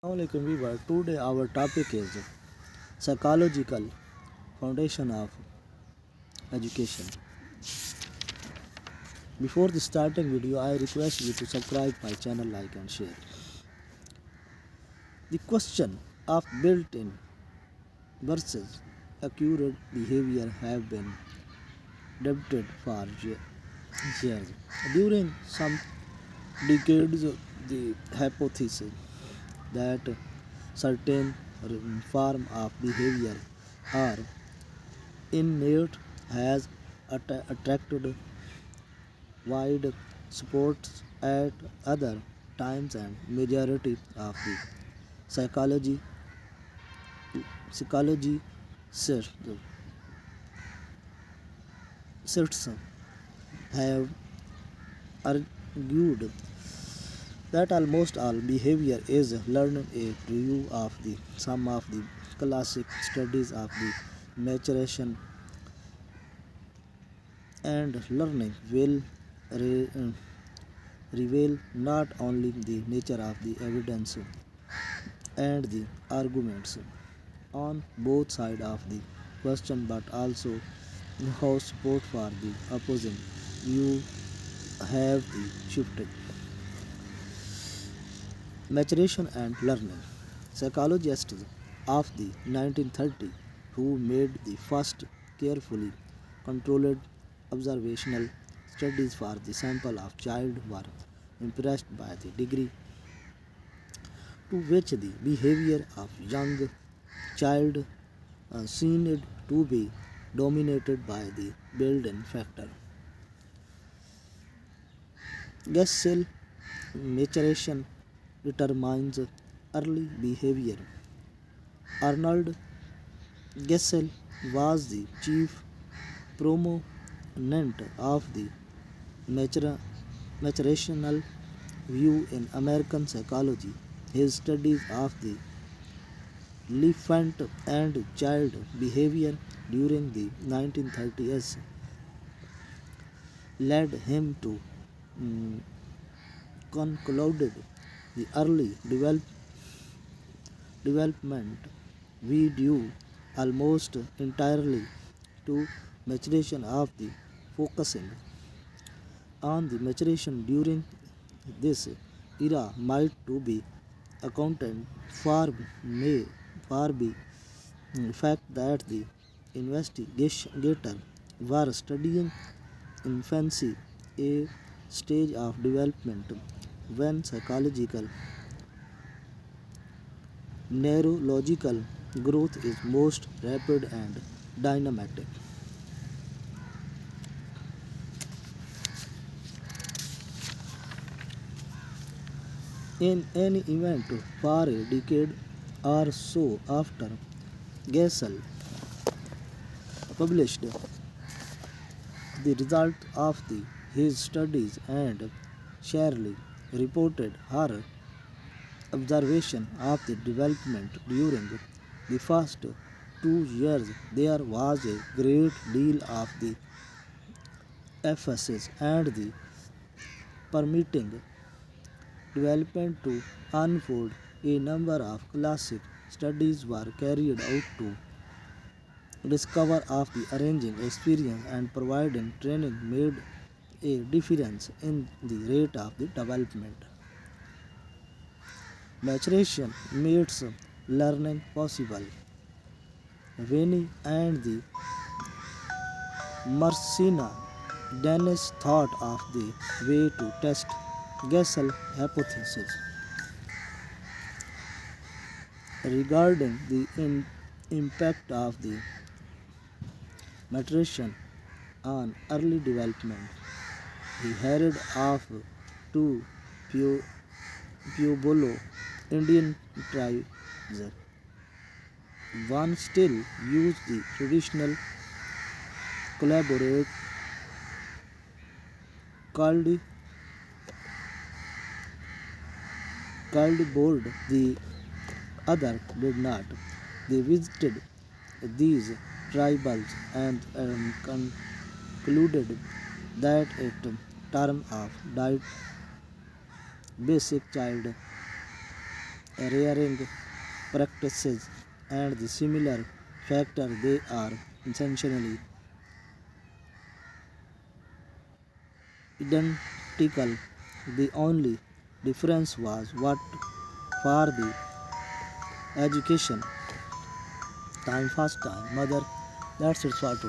Assalamualaikum viewer. Today our topic is psychological foundation of education. Before the starting video, I request you to subscribe my channel, like and share. The question of built-in versus accurate behavior have been debated for years. During some decades, the hypothesis that certain form of behavior are innate has attracted wide support at other times, and majority of the psychology psychology sets have argued that almost all behavior is learned. A review of the some of the classic studies of the maturation and learning will re- uh, reveal not only the nature of the evidence and the arguments on both sides of the question, but also how support for the opposing view have the shifted. Maturation and learning. Psychologists of the 1930s who made the first carefully controlled observational studies for the sample of child were impressed by the degree to which the behavior of young child seemed to be dominated by the built-in factor. Gas cell maturation determines early behavior. Arnold Gesell was the chief proponent of the maturational view in American psychology. His studies of the infant and child behavior during the 1930s led him to mm, conclude the early development we due almost entirely to maturation of the focusing on the maturation during this era might to be accounted for may far be fact that the investigator were studying infancy, a stage of development when psychological neurological growth is most rapid and dynamic. In any event, for a decade or so after Gesell published the result of his studies and Shirley reported her observation of the development during the first 2 years, there was a great deal of the emphasis and the permitting development to unfold. A number of classic studies were carried out to discover of the arranging experience and providing training made a difference in the rate of the development. Maturation makes learning possible. Winnie and the Marcina Dennis thought of the way to test Gesell hypothesis regarding the impact of the maturation on early development. He headed off to Pueblo Indian tribes. One still used the traditional collaborate called board, the other did not. They visited these tribals and concluded that a term of diet basic child rearing practices and the similar factor they are essentially identical. The only difference was what for the education time, fast time, mother. That's it for today.